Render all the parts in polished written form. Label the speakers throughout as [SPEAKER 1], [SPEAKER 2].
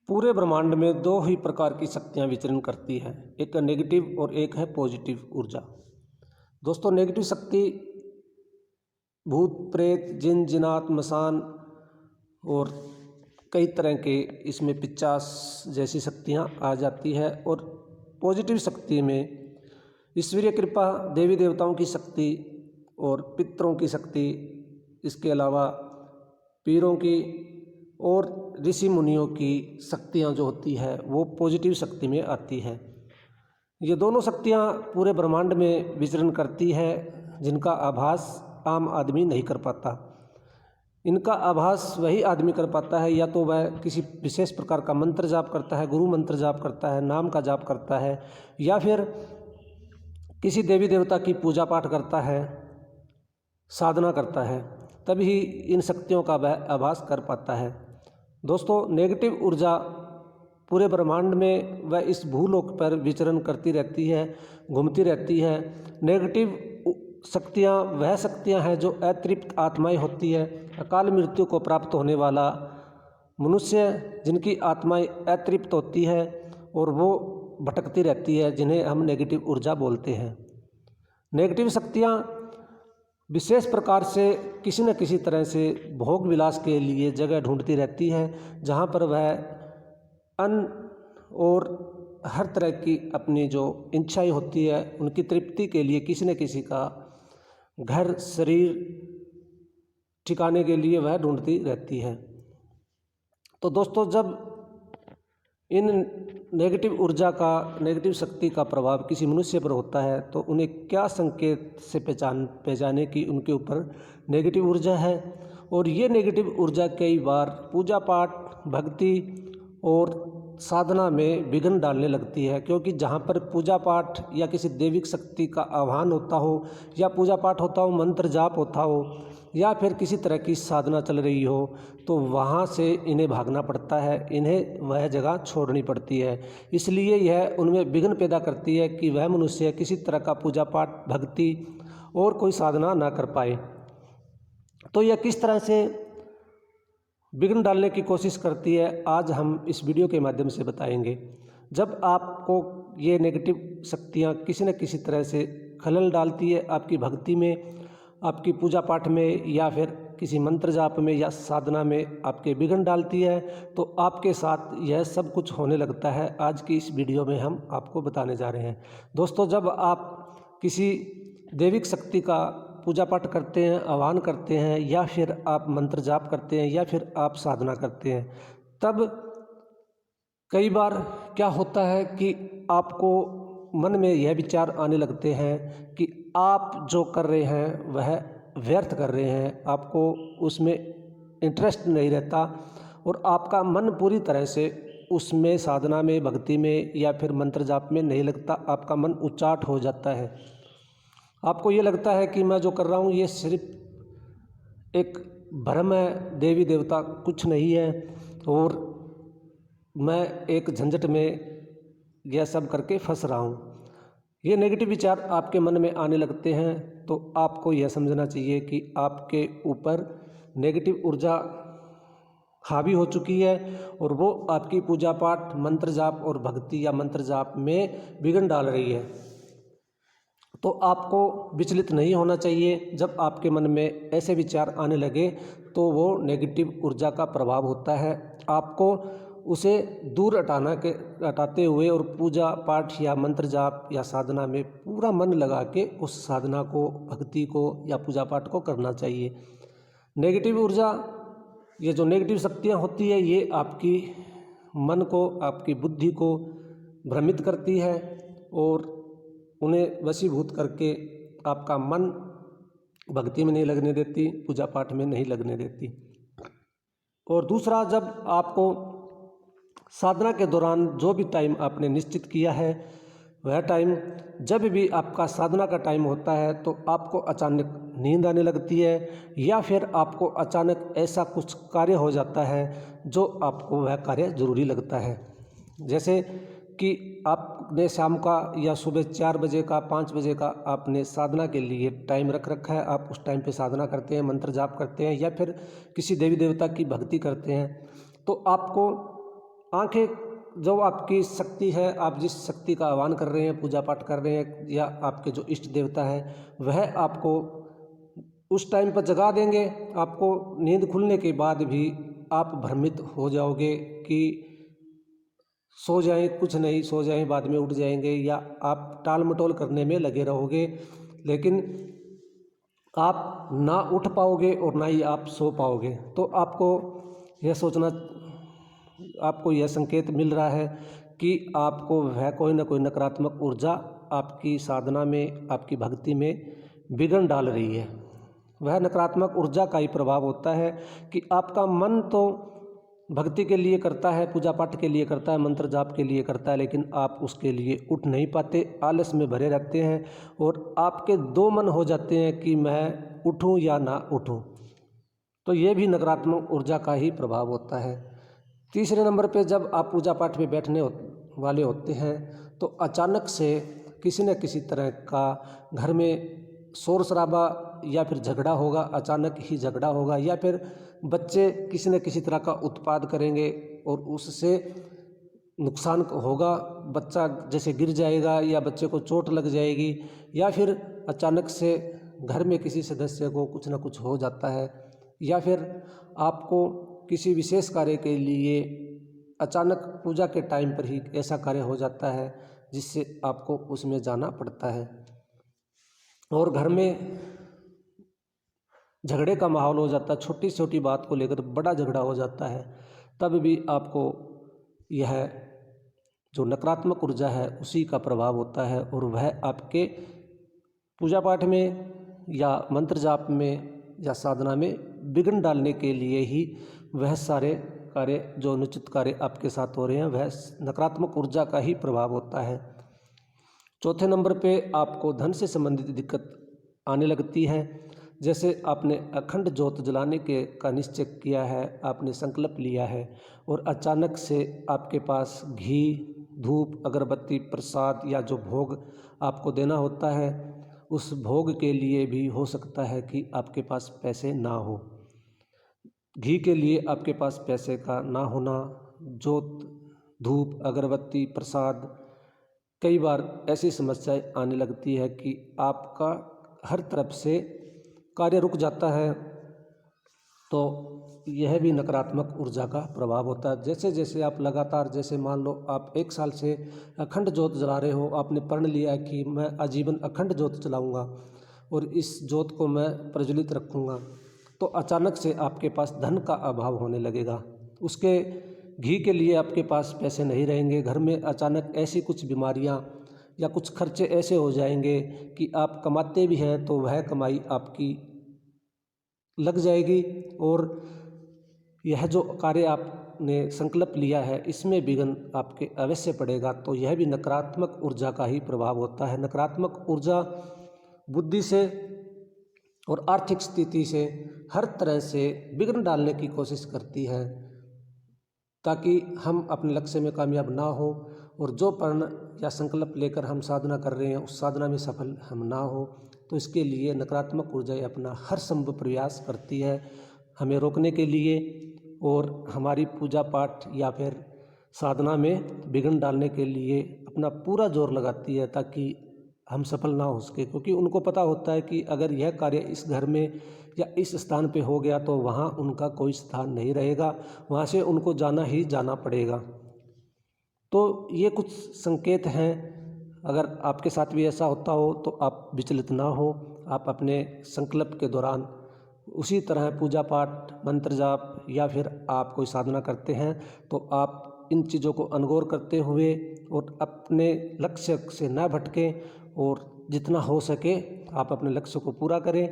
[SPEAKER 1] पूरे ब्रह्मांड में दो ही प्रकार की शक्तियां विचरण करती है, एक है नेगेटिव और एक है पॉजिटिव ऊर्जा। दोस्तों, नेगेटिव शक्ति भूत प्रेत जिन जिनात मसान और कई तरह के इसमें 50 जैसी शक्तियां आ जाती है। और पॉजिटिव शक्ति में ईश्वरीय कृपा, देवी देवताओं की शक्ति और पितरों की शक्ति, इसके अलावा पीरों की और ऋषि मुनियों की शक्तियाँ जो होती है वो पॉजिटिव शक्ति में आती है। ये दोनों शक्तियाँ पूरे ब्रह्मांड में विचरण करती है, जिनका आभास आम आदमी नहीं कर पाता। इनका आभास वही आदमी कर पाता है या तो वह किसी विशेष प्रकार का मंत्र जाप करता है, गुरु मंत्र जाप करता है, नाम का जाप करता है, या फिर किसी देवी देवता की पूजा पाठ करता है, साधना करता है, तभी इन शक्तियों का वह आभास कर पाता है। दोस्तों, नेगेटिव ऊर्जा पूरे ब्रह्मांड में व इस भूलोक पर विचरण करती रहती है, घूमती रहती है। नेगेटिव शक्तियाँ वह शक्तियाँ हैं जो अतृप्त आत्माएं होती है, अकाल मृत्यु को प्राप्त होने वाला मनुष्य जिनकी आत्माएं अतृप्त होती है और वो भटकती रहती है, जिन्हें हम नेगेटिव ऊर्जा बोलते हैं। नेगेटिव शक्तियाँ विशेष प्रकार से किसी न किसी तरह से भोग विलास के लिए जगह ढूंढती रहती है, जहाँ पर वह अन्न और हर तरह की अपनी जो इच्छाएं होती है उनकी तृप्ति के लिए किसी न किसी का घर शरीर ठिकाने के लिए वह ढूंढती रहती है। तो दोस्तों, जब इन नेगेटिव ऊर्जा का, नेगेटिव शक्ति का प्रभाव किसी मनुष्य पर होता है तो उन्हें क्या संकेत से पहचाने कि उनके ऊपर नेगेटिव ऊर्जा है। और ये नेगेटिव ऊर्जा कई बार पूजा पाठ, भक्ति और साधना में विघ्न डालने लगती है, क्योंकि जहाँ पर पूजा पाठ या किसी दैविक शक्ति का आह्वान होता हो, या पूजा पाठ होता हो, मंत्र जाप होता हो, या फिर किसी तरह की साधना चल रही हो, तो वहाँ से इन्हें भागना पड़ता है, इन्हें वह जगह छोड़नी पड़ती है। इसलिए यह उनमें विघ्न पैदा करती है कि वह मनुष्य किसी तरह का पूजा पाठ, भक्ति और कोई साधना ना कर पाए। तो यह किस तरह से विघ्न डालने की कोशिश करती है, आज हम इस वीडियो के माध्यम से बताएंगे। जब आपको ये नेगेटिव शक्तियाँ किसी न किसी तरह से खलल डालती है आपकी भक्ति में, आपकी पूजा पाठ में, या फिर किसी मंत्र जाप में या साधना में आपके विघ्न डालती है, तो आपके साथ यह सब कुछ होने लगता है। आज की इस वीडियो में हम आपको बताने जा रहे हैं। दोस्तों, जब आप किसी दैविक शक्ति का पूजा पाठ करते हैं, आह्वान करते हैं, या फिर आप मंत्र जाप करते हैं, या फिर आप साधना करते हैं, तब कई बार क्या होता है कि आपको मन में यह विचार आने लगते हैं कि आप जो कर रहे हैं वह व्यर्थ कर रहे हैं, आपको उसमें इंटरेस्ट नहीं रहता और आपका मन पूरी तरह से उसमें, साधना में, भक्ति में या फिर मंत्र जाप में नहीं लगता। आपका मन उचाट हो जाता है। आपको ये लगता है कि मैं जो कर रहा हूँ ये सिर्फ एक भ्रम है, देवी देवता कुछ नहीं है और मैं एक झंझट में यह सब करके फंस रहा हूँ। ये नेगेटिव विचार आपके मन में आने लगते हैं तो आपको यह समझना चाहिए कि आपके ऊपर नेगेटिव ऊर्जा हावी हो चुकी है और वो आपकी पूजा पाठ, मंत्र जाप और भक्ति या मंत्र जाप में विघ्न डाल रही है। तो आपको विचलित नहीं होना चाहिए। जब आपके मन में ऐसे विचार आने लगे तो वो नेगेटिव ऊर्जा का प्रभाव होता है। आपको उसे दूर हटाते हुए और पूजा पाठ या मंत्र जाप या साधना में पूरा मन लगा के उस साधना को, भक्ति को या पूजा पाठ को करना चाहिए। नेगेटिव ऊर्जा, ये जो नेगेटिव शक्तियाँ होती है, ये आपकी मन को, आपकी बुद्धि को भ्रमित करती है और उन्हें वशीभूत करके आपका मन भक्ति में नहीं लगने देती, पूजा पाठ में नहीं लगने देती। और दूसरा, जब आपको साधना के दौरान जो भी टाइम आपने निश्चित किया है, वह टाइम जब भी आपका साधना का टाइम होता है तो आपको अचानक नींद आने लगती है, या फिर आपको अचानक ऐसा कुछ कार्य हो जाता है जो आपको वह कार्य ज़रूरी लगता है। जैसे कि आपने शाम का या सुबह 4 बजे का, 5 बजे का आपने साधना के लिए टाइम रख रखा है, आप उस टाइम पे साधना करते हैं, मंत्र जाप करते हैं या फिर किसी देवी देवता की भक्ति करते हैं, तो आपको आंखें जो आपकी शक्ति है, आप जिस शक्ति का आह्वान कर रहे हैं, पूजा पाठ कर रहे हैं, या आपके जो इष्ट देवता है वह आपको उस टाइम पर जगा देंगे। आपको नींद खुलने के बाद भी आप भ्रमित हो जाओगे कि सो जाएं, कुछ नहीं, सो जाएं, बाद में उठ जाएंगे, या आप टाल मटोल करने में लगे रहोगे, लेकिन आप ना उठ पाओगे और ना ही आप सो पाओगे। तो आपको यह संकेत मिल रहा है कि आपको वह कोई ना कोई नकारात्मक ऊर्जा आपकी साधना में, आपकी भक्ति में विघ्न डाल रही है। वह नकारात्मक ऊर्जा का ही प्रभाव होता है कि आपका मन तो भक्ति के लिए करता है, पूजा पाठ के लिए करता है, मंत्र जाप के लिए करता है, लेकिन आप उसके लिए उठ नहीं पाते, आलस में भरे रहते हैं और आपके दो मन हो जाते हैं कि मैं उठूं या ना उठूं। तो ये भी नकारात्मक ऊर्जा का ही प्रभाव होता है। तीसरे नंबर पे, जब आप पूजा पाठ में बैठने वाले होते हैं तो अचानक से किसी न किसी तरह का घर में शोर शराबा या फिर झगड़ा होगा, अचानक ही झगड़ा होगा, या फिर बच्चे किसी न किसी तरह का उत्पाद करेंगे और उससे नुकसान होगा। बच्चा जैसे गिर जाएगा या बच्चे को चोट लग जाएगी, या फिर अचानक से घर में किसी सदस्य को कुछ न कुछ हो जाता है, या फिर आपको किसी विशेष कार्य के लिए अचानक पूजा के टाइम पर ही ऐसा कार्य हो जाता है जिससे आपको उसमें जाना पड़ता है, और घर में झगड़े का माहौल हो जाता है, छोटी छोटी बात को लेकर बड़ा झगड़ा हो जाता है, तब भी आपको यह जो नकारात्मक ऊर्जा है उसी का प्रभाव होता है, और वह आपके पूजा पाठ में या मंत्र जाप में या साधना में विघ्न डालने के लिए ही वह सारे कार्य, जो अनुचित कार्य आपके साथ हो रहे हैं, वह नकारात्मक ऊर्जा का ही प्रभाव होता है। चौथे नंबर पे आपको धन से संबंधित दिक्कत आने लगती है। जैसे आपने अखंड ज्योत जलाने का निश्चय किया है, आपने संकल्प लिया है, और अचानक से आपके पास घी, धूप, अगरबत्ती, प्रसाद या जो भोग आपको देना होता है, उस भोग के लिए भी हो सकता है कि आपके पास पैसे ना हो। घी के लिए आपके पास पैसे का ना होना, ज्योत, धूप, अगरबत्ती, प्रसाद, कई बार ऐसी समस्याएं आने लगती है कि आपका हर तरफ से कार्य रुक जाता है। तो यह भी नकारात्मक ऊर्जा का प्रभाव होता है। जैसे जैसे आप लगातार, जैसे मान लो आप 1 साल से अखंड ज्योत जला रहे हो, आपने प्रण लिया कि मैं आजीवन अखंड ज्योत जलाऊंगा और इस ज्योत को मैं प्रज्वलित रखूंगा, तो अचानक से आपके पास धन का अभाव होने लगेगा। उसके घी के लिए आपके पास पैसे नहीं रहेंगे। घर में अचानक ऐसी कुछ बीमारियां या कुछ खर्चे ऐसे हो जाएंगे कि आप कमाते भी हैं तो वह कमाई आपकी लग जाएगी, और यह जो कार्य आपने संकल्प लिया है इसमें विघ्न आपके अवश्य पड़ेगा। तो यह भी नकारात्मक ऊर्जा का ही प्रभाव होता है। नकारात्मक ऊर्जा बुद्धि से और आर्थिक स्थिति से हर तरह से विघ्न डालने की कोशिश करती है, ताकि हम अपने लक्ष्य में कामयाब ना हो, और जो प्रण या संकल्प लेकर हम साधना कर रहे हैं उस साधना में सफल हम ना हो। तो इसके लिए नकारात्मक ऊर्जा अपना हर संभव प्रयास करती है हमें रोकने के लिए, और हमारी पूजा पाठ या फिर साधना में विघ्न डालने के लिए अपना पूरा जोर लगाती है, ताकि हम सफल ना हो सके। क्योंकि उनको पता होता है कि अगर यह कार्य इस घर में या इस स्थान पे हो गया तो वहाँ उनका कोई स्थान नहीं रहेगा, वहाँ से उनको जाना ही जाना पड़ेगा। तो ये कुछ संकेत हैं। अगर आपके साथ भी ऐसा होता हो तो आप विचलित ना हो, आप अपने संकल्प के दौरान उसी तरह पूजा पाठ, मंत्र जाप या फिर आप कोई साधना करते हैं तो आप इन चीज़ों को अनगौर करते हुए और अपने लक्ष्य से ना भटकें, और जितना हो सके आप अपने लक्ष्य को पूरा करें।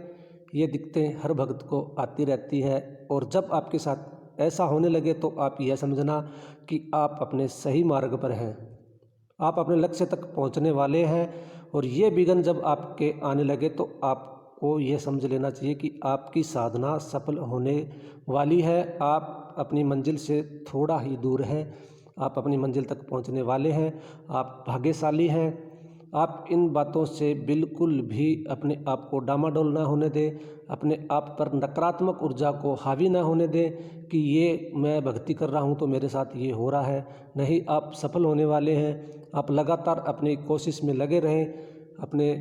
[SPEAKER 1] ये दिक्कतें हर भक्त को आती रहती है, और जब आपके साथ ऐसा होने लगे तो आप यह समझना कि आप अपने सही मार्ग पर हैं, आप अपने लक्ष्य तक पहुंचने वाले हैं। और ये विघ्न जब आपके आने लगे तो आपको ये समझ लेना चाहिए कि आपकी साधना सफल होने वाली है। आप अपनी मंजिल से थोड़ा ही दूर हैं, आप अपनी मंजिल तक पहुंचने वाले हैं। आप भाग्यशाली हैं, आप इन बातों से बिल्कुल भी अपने आप को डामाडोल ना होने दें, अपने आप पर नकारात्मक ऊर्जा को हावी ना होने दें कि ये मैं भक्ति कर रहा हूँ तो मेरे साथ ये हो रहा है। नहीं, आप सफल होने वाले हैं। आप लगातार अपनी कोशिश में लगे रहें, अपने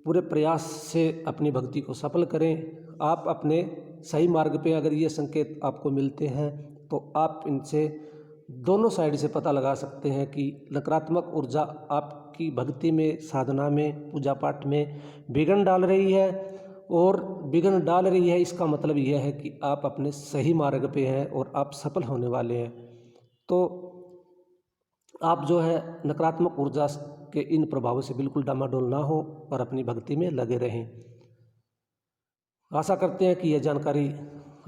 [SPEAKER 1] पूरे प्रयास से अपनी भक्ति को सफल करें। आप अपने सही मार्ग पे अगर ये संकेत आपको मिलते हैं तो आप इनसे दोनों साइड से पता लगा सकते हैं कि नकारात्मक ऊर्जा आपकी भक्ति में, साधना में, पूजा पाठ में विघ्न डाल रही है। और विघ्न डाल रही है इसका मतलब यह है कि आप अपने सही मार्ग पे हैं और आप सफल होने वाले हैं। तो आप जो है नकारात्मक ऊर्जा के इन प्रभावों से बिल्कुल डामाडोल ना हो और अपनी भक्ति में लगे रहें। आशा करते हैं कि यह जानकारी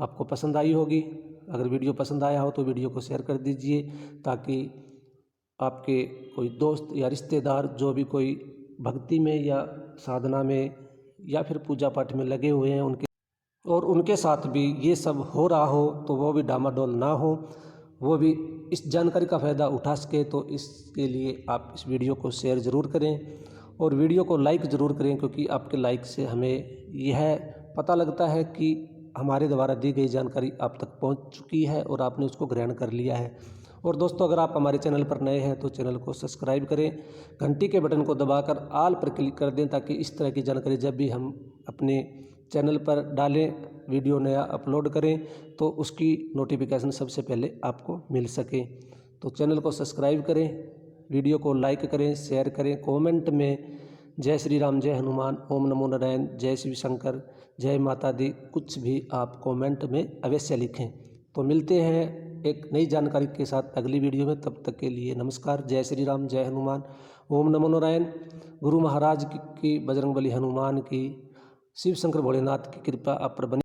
[SPEAKER 1] आपको पसंद आई होगी। अगर वीडियो पसंद आया हो तो वीडियो को शेयर कर दीजिए, ताकि आपके कोई दोस्त या रिश्तेदार जो भी कोई भक्ति में या साधना में या फिर पूजा पाठ में लगे हुए हैं उनके साथ भी ये सब हो रहा हो तो वो भी डामाडोल ना हो, वो भी इस जानकारी का फ़ायदा उठा सके। तो इसके लिए आप इस वीडियो को शेयर ज़रूर करें और वीडियो को लाइक ज़रूर करें, क्योंकि आपके लाइक से हमें यह पता लगता है कि हमारे द्वारा दी गई जानकारी आप तक पहुंच चुकी है और आपने उसको ग्रहण कर लिया है। और दोस्तों, अगर आप हमारे चैनल पर नए हैं तो चैनल को सब्सक्राइब करें, घंटी के बटन को दबाकर ऑल पर क्लिक कर दें, ताकि इस तरह की जानकारी जब भी हम अपने चैनल पर डालें, वीडियो नया अपलोड करें, तो उसकी नोटिफिकेशन सबसे पहले आपको मिल सके। तो चैनल को सब्सक्राइब करें, वीडियो को लाइक करें, शेयर करें, कमेंट में जय श्री राम, जय हनुमान, ओम नमो नारायण, जय शिव शंकर, जय माता दी कुछ भी आप कमेंट में अवश्य लिखें। तो मिलते हैं एक नई जानकारी के साथ अगली वीडियो में। तब तक के लिए नमस्कार। जय श्री राम, जय हनुमान, ओम नमो नारायण। गुरु महाराज की, बजरंगबली हनुमान की, शिव शंकर भोलेनाथ की कृपा आप पर बनी।